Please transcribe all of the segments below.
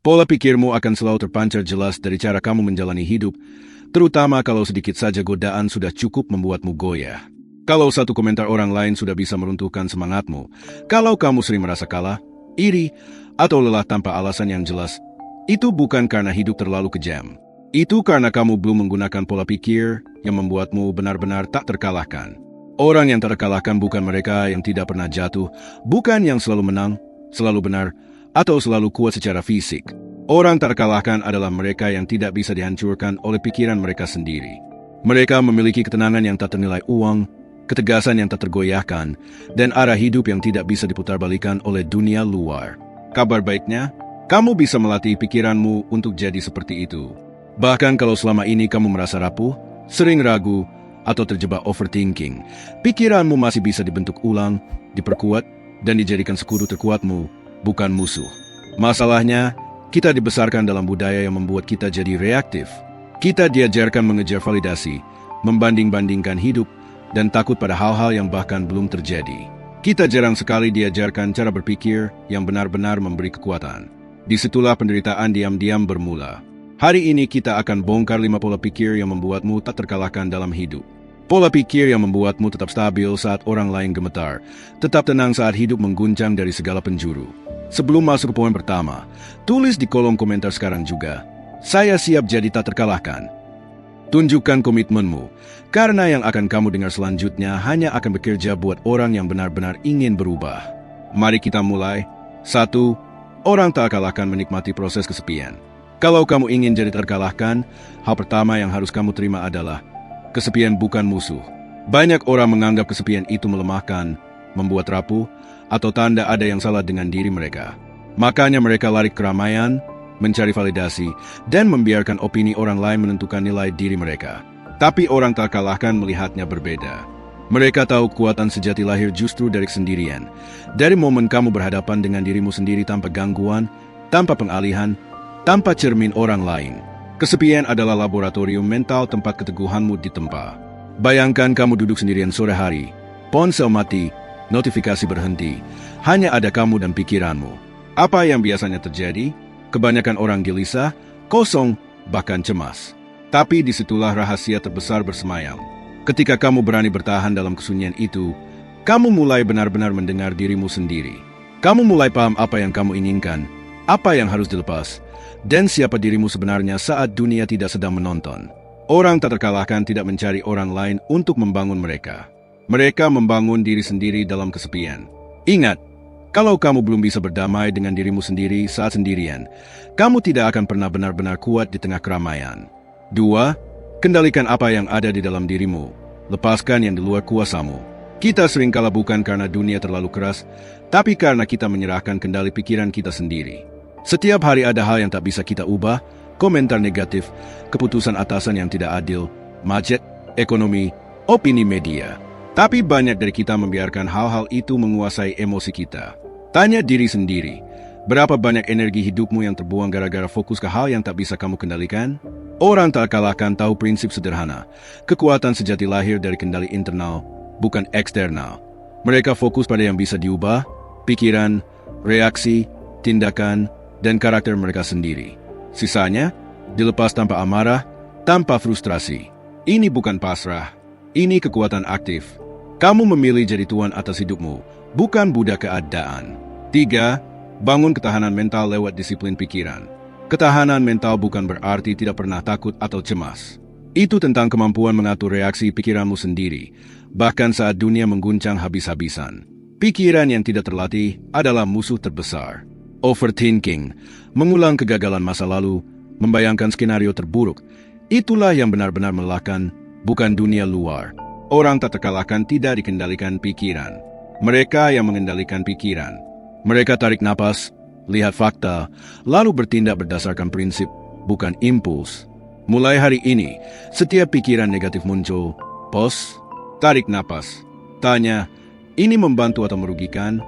Pola pikirmu akan selalu terpancar jelas dari cara kamu menjalani hidup, terutama kalau sedikit saja godaan sudah cukup membuatmu goyah. Kalau satu komentar orang lain sudah bisa meruntuhkan semangatmu, kalau kamu sering merasa kalah, iri, atau lelah tanpa alasan yang jelas, itu bukan karena hidup terlalu kejam. Itu karena kamu belum menggunakan pola pikir yang membuatmu benar-benar tak terkalahkan. Orang yang tak terkalahkan bukan mereka yang tidak pernah jatuh, bukan yang selalu menang, selalu benar, atau selalu kuat secara fisik. Orang tak terkalahkan adalah mereka yang tidak bisa dihancurkan oleh pikiran mereka sendiri. Mereka memiliki ketenangan yang tak ternilai uang, ketegasan yang tak tergoyahkan, dan arah hidup yang tidak bisa diputarbalikan oleh dunia luar. Kabar baiknya, kamu bisa melatih pikiranmu untuk jadi seperti itu. Bahkan kalau selama ini kamu merasa rapuh, sering ragu, atau terjebak overthinking, pikiranmu masih bisa dibentuk ulang, diperkuat, dan dijadikan sekutu terkuatmu, bukan musuh. Masalahnya, kita dibesarkan dalam budaya yang membuat kita jadi reaktif. Kita diajarkan mengejar validasi, membanding-bandingkan hidup, dan takut pada hal-hal yang bahkan belum terjadi. Kita jarang sekali diajarkan cara berpikir yang benar-benar memberi kekuatan. Disitulah penderitaan diam-diam bermula. Hari ini kita akan bongkar 5 pola pikir yang membuatmu tak terkalahkan dalam hidup. Pola pikir yang membuatmu tetap stabil saat orang lain gemetar, tetap tenang saat hidup mengguncang dari segala penjuru. Sebelum masuk ke poin pertama, tulis di kolom komentar sekarang juga, "Saya siap jadi tak terkalahkan." Tunjukkan komitmenmu, karena yang akan kamu dengar selanjutnya hanya akan bekerja buat orang yang benar-benar ingin berubah. Mari kita mulai. 1. Orang tak kalahkan menikmati proses kesepian. Kalau kamu ingin jadi terkalahkan, hal pertama yang harus kamu terima adalah kesepian bukan musuh. Banyak orang menganggap kesepian itu melemahkan, membuat rapuh, atau tanda ada yang salah dengan diri mereka. Makanya mereka lari ke keramaian, mencari validasi, dan membiarkan opini orang lain menentukan nilai diri mereka. Tapi orang tak kalahkan melihatnya berbeda. Mereka tahu kekuatan sejati lahir justru dari kesendirian. Dari momen kamu berhadapan dengan dirimu sendiri tanpa gangguan, tanpa pengalihan, tanpa cermin orang lain. Kesepian adalah laboratorium mental tempat keteguhanmu ditempa. Bayangkan kamu duduk sendirian sore hari, ponsel mati, notifikasi berhenti, hanya ada kamu dan pikiranmu. Apa yang biasanya terjadi? Kebanyakan orang gelisah, kosong, bahkan cemas. Tapi disitulah rahasia terbesar bersemayam. Ketika kamu berani bertahan dalam kesunyian itu, kamu mulai benar-benar mendengar dirimu sendiri. Kamu mulai paham apa yang kamu inginkan, apa yang harus dilepas, dan siapa dirimu sebenarnya saat dunia tidak sedang menonton. Orang tak terkalahkan tidak mencari orang lain untuk membangun mereka. Mereka membangun diri sendiri dalam kesepian. Ingat, kalau kamu belum bisa berdamai dengan dirimu sendiri saat sendirian, kamu tidak akan pernah benar-benar kuat di tengah keramaian. 2. Kendalikan apa yang ada di dalam dirimu. Lepaskan yang di luar kuasamu. Kita sering kalah bukan karena dunia terlalu keras, tapi karena kita menyerahkan kendali pikiran kita sendiri. Setiap hari ada hal yang tak bisa kita ubah, komentar negatif, keputusan atasan yang tidak adil, macet, ekonomi, opini media. Tapi banyak dari kita membiarkan hal-hal itu menguasai emosi kita. Tanya diri sendiri, berapa banyak energi hidupmu yang terbuang gara-gara fokus ke hal yang tak bisa kamu kendalikan? Orang tak kalahkan tahu prinsip sederhana. Kekuatan sejati lahir dari kendali internal, bukan eksternal. Mereka fokus pada yang bisa diubah, pikiran, reaksi, tindakan, dan karakter mereka sendiri. Sisanya, dilepas tanpa amarah, tanpa frustrasi. Ini bukan pasrah, ini kekuatan aktif. Kamu memilih jadi tuan atas hidupmu, bukan budak keadaan. 3. Bangun ketahanan mental lewat disiplin pikiran. Ketahanan mental bukan berarti tidak pernah takut atau cemas. Itu tentang kemampuan mengatur reaksi pikiranmu sendiri, bahkan saat dunia mengguncang habis-habisan. Pikiran yang tidak terlatih adalah musuh terbesar. Overthinking, mengulang kegagalan masa lalu, membayangkan skenario terburuk, itulah yang benar-benar melelahkan, bukan dunia luar. Orang tak terkalahkan tidak dikendalikan pikiran. Mereka yang mengendalikan pikiran. Mereka tarik napas, lihat fakta, lalu bertindak berdasarkan prinsip, bukan impuls. Mulai hari ini, setiap pikiran negatif muncul, pause, tarik napas, tanya, ini membantu atau merugikan?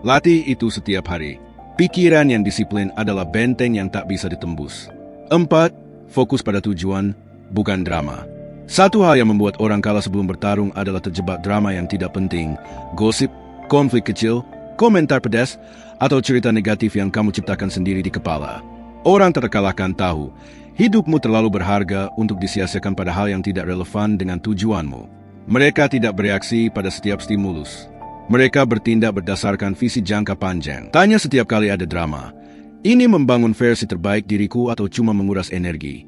Latih itu setiap hari. Pikiran yang disiplin adalah benteng yang tak bisa ditembus. 4. Fokus pada tujuan, bukan drama. Satu hal yang membuat orang kalah sebelum bertarung adalah terjebak drama yang tidak penting, gosip, konflik kecil, komentar pedas, atau cerita negatif yang kamu ciptakan sendiri di kepala. Orang tak terkalahkan tahu, hidupmu terlalu berharga untuk disia-siakan pada hal yang tidak relevan dengan tujuanmu. Mereka tidak bereaksi pada setiap stimulus. Mereka bertindak berdasarkan visi jangka panjang. Tanya setiap kali ada drama, ini membangun versi terbaik diriku atau cuma menguras energi?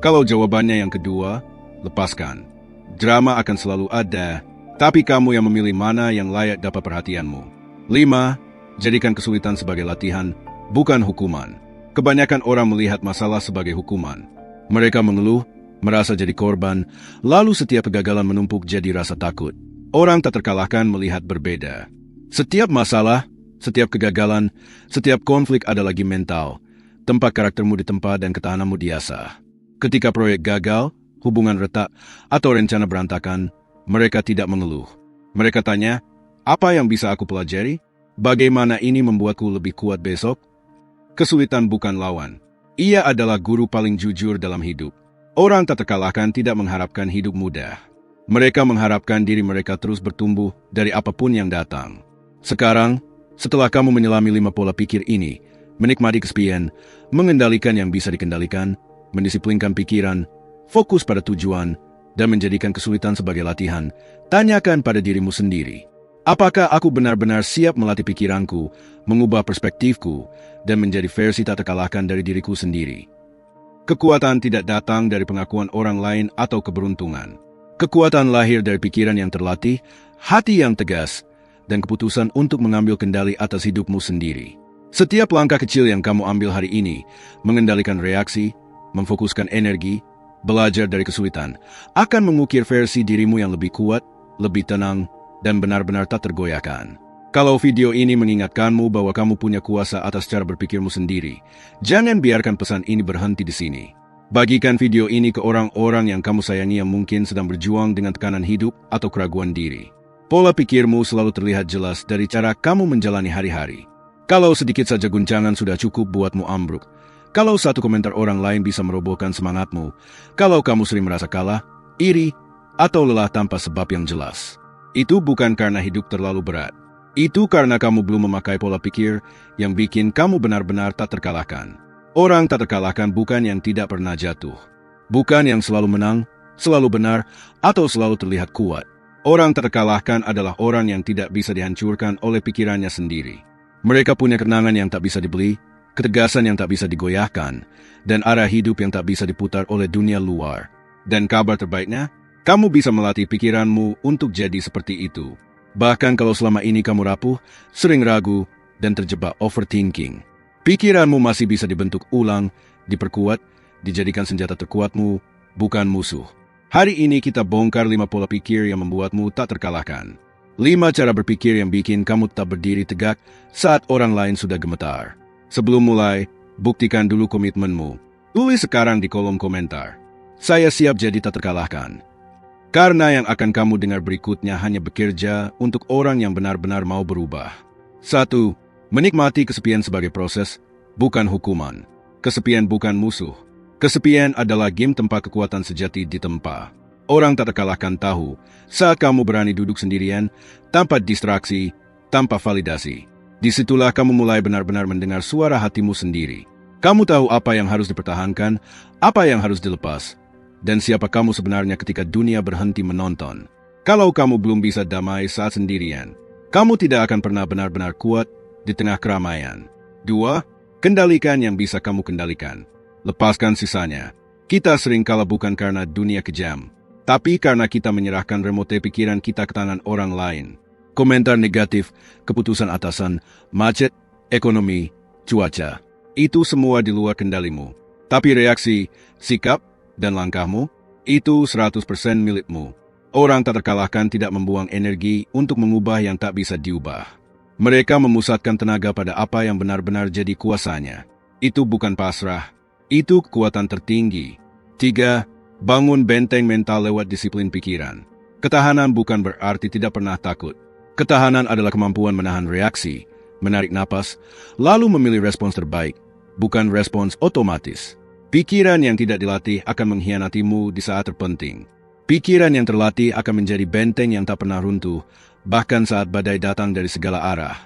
Kalau jawabannya yang kedua, lepaskan. Drama akan selalu ada, tapi kamu yang memilih mana yang layak dapat perhatianmu. 5. Jadikan kesulitan sebagai latihan, bukan hukuman. Kebanyakan orang melihat masalah sebagai hukuman. Mereka mengeluh, merasa jadi korban, lalu setiap kegagalan menumpuk jadi rasa takut. Orang tak terkalahkan melihat berbeda. Setiap masalah, setiap kegagalan, setiap konflik ada lagi mental. Tempat karaktermu ditempa dan ketahananmu diasah. Ketika proyek gagal, hubungan retak, atau rencana berantakan, mereka tidak mengeluh. Mereka tanya, apa yang bisa aku pelajari? Bagaimana ini membuatku lebih kuat besok? Kesulitan bukan lawan. Ia adalah guru paling jujur dalam hidup. Orang tak terkalahkan tidak mengharapkan hidup mudah. Mereka mengharapkan diri mereka terus bertumbuh dari apapun yang datang. Sekarang, setelah kamu menyelami 5 pola pikir ini, menikmati kesepian, mengendalikan yang bisa dikendalikan, mendisiplinkan pikiran, fokus pada tujuan, dan menjadikan kesulitan sebagai latihan, tanyakan pada dirimu sendiri. Apakah aku benar-benar siap melatih pikiranku, mengubah perspektifku, dan menjadi versi tak terkalahkan dari diriku sendiri? Kekuatan tidak datang dari pengakuan orang lain atau keberuntungan. Kekuatan lahir dari pikiran yang terlatih, hati yang tegas, dan keputusan untuk mengambil kendali atas hidupmu sendiri. Setiap langkah kecil yang kamu ambil hari ini, mengendalikan reaksi, memfokuskan energi, belajar dari kesulitan, akan mengukir versi dirimu yang lebih kuat, lebih tenang, dan benar-benar tak tergoyahkan. Kalau video ini mengingatkanmu bahwa kamu punya kuasa atas cara berpikirmu sendiri, jangan biarkan pesan ini berhenti di sini. Bagikan video ini ke orang-orang yang kamu sayangi yang mungkin sedang berjuang dengan tekanan hidup atau keraguan diri. Pola pikirmu selalu terlihat jelas dari cara kamu menjalani hari-hari. Kalau sedikit saja guncangan sudah cukup buatmu ambruk. Kalau satu komentar orang lain bisa merobohkan semangatmu. Kalau kamu sering merasa kalah, iri, atau lelah tanpa sebab yang jelas. Itu bukan karena hidup terlalu berat. Itu karena kamu belum memakai pola pikir yang bikin kamu benar-benar tak terkalahkan. Orang tak terkalahkan bukan yang tidak pernah jatuh. Bukan yang selalu menang, selalu benar, atau selalu terlihat kuat. Orang terkalahkan adalah orang yang tidak bisa dihancurkan oleh pikirannya sendiri. Mereka punya kenangan yang tak bisa dibeli, ketegasan yang tak bisa digoyahkan, dan arah hidup yang tak bisa diputar oleh dunia luar. Dan kabar terbaiknya, kamu bisa melatih pikiranmu untuk jadi seperti itu. Bahkan kalau selama ini kamu rapuh, sering ragu, dan terjebak overthinking. Pikiranmu masih bisa dibentuk ulang, diperkuat, dijadikan senjata terkuatmu, bukan musuh. Hari ini kita bongkar 5 pola pikir yang membuatmu tak terkalahkan. 5 cara berpikir yang bikin kamu tak berdiri tegak saat orang lain sudah gemetar. Sebelum mulai, buktikan dulu komitmenmu. Tulis sekarang di kolom komentar. Saya siap jadi tak terkalahkan. Karena yang akan kamu dengar berikutnya hanya bekerja untuk orang yang benar-benar mau berubah. 1. Menikmati kesepian sebagai proses, bukan hukuman. Kesepian bukan musuh. Kesepian adalah game tempat kekuatan sejati ditempa. Orang tak terkalahkan tahu saat kamu berani duduk sendirian, tanpa distraksi, tanpa validasi. Disitulah kamu mulai benar-benar mendengar suara hatimu sendiri. Kamu tahu apa yang harus dipertahankan, apa yang harus dilepas, dan siapa kamu sebenarnya ketika dunia berhenti menonton. Kalau kamu belum bisa damai saat sendirian, kamu tidak akan pernah benar-benar kuat di tengah keramaian. 2. Kendalikan yang bisa kamu kendalikan. Lepaskan sisanya. Kita sering kalah bukan karena dunia kejam, tapi karena kita menyerahkan remote pikiran kita ke tangan orang lain. Komentar negatif, keputusan atasan, macet, ekonomi, cuaca. Itu semua di luar kendalimu. Tapi reaksi, sikap, dan langkahmu, itu 100% milikmu. Orang tak terkalahkan tidak membuang energi untuk mengubah yang tak bisa diubah. Mereka memusatkan tenaga pada apa yang benar-benar jadi kuasanya. Itu bukan pasrah. Itu kekuatan tertinggi. 3. Bangun benteng mental lewat disiplin pikiran. Ketahanan bukan berarti tidak pernah takut. Ketahanan adalah kemampuan menahan reaksi, menarik napas, lalu memilih respons terbaik, bukan respons otomatis. Pikiran yang tidak dilatih akan mengkhianatimu di saat terpenting. Pikiran yang terlatih akan menjadi benteng yang tak pernah runtuh, bahkan saat badai datang dari segala arah.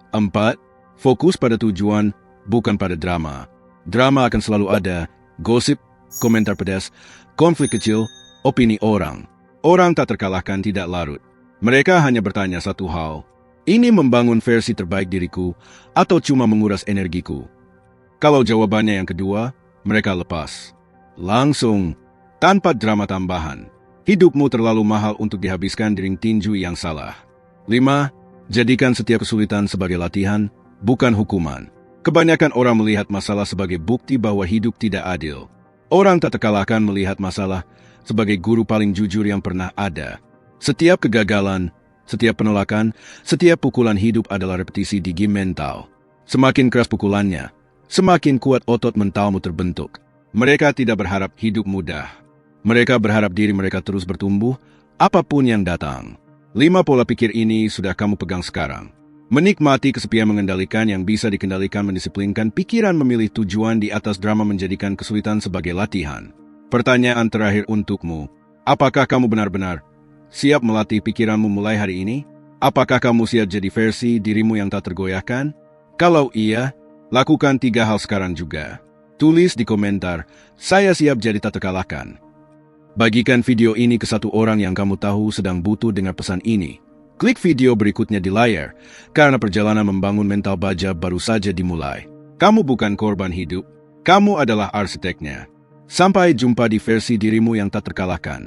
4. Fokus pada tujuan, bukan pada drama. Drama akan selalu ada, gosip, komentar pedas, konflik kecil, opini orang. Orang tak terkalahkan tidak larut. Mereka hanya bertanya satu hal. Ini membangun versi terbaik diriku atau cuma menguras energiku? Kalau jawabannya yang kedua, mereka lepas. Langsung, tanpa drama tambahan. Hidupmu terlalu mahal untuk dihabiskan di ring tinju yang salah. 5. Jadikan setiap kesulitan sebagai latihan, bukan hukuman. Kebanyakan orang melihat masalah sebagai bukti bahwa hidup tidak adil. Orang tak terkalahkan melihat masalah sebagai guru paling jujur yang pernah ada. Setiap kegagalan, setiap penolakan, setiap pukulan hidup adalah repetisi di game mental. Semakin keras pukulannya, semakin kuat otot mentalmu terbentuk. Mereka tidak berharap hidup mudah. Mereka berharap diri mereka terus bertumbuh, apapun yang datang. 5 pola pikir ini sudah kamu pegang sekarang. Menikmati kesepian mengendalikan yang bisa dikendalikan, mendisiplinkan pikiran, memilih tujuan di atas drama, menjadikan kesulitan sebagai latihan. Pertanyaan terakhir untukmu, apakah kamu benar-benar siap melatih pikiranmu mulai hari ini? Apakah kamu siap jadi versi dirimu yang tak tergoyahkan? Kalau iya, lakukan 3 hal sekarang juga. Tulis di komentar, saya siap jadi tak terkalahkan. Bagikan video ini ke satu orang yang kamu tahu sedang butuh dengar pesan ini. Klik video berikutnya di layar, karena perjalanan membangun mental baja baru saja dimulai. Kamu bukan korban hidup, kamu adalah arsiteknya. Sampai jumpa di versi dirimu yang tak terkalahkan.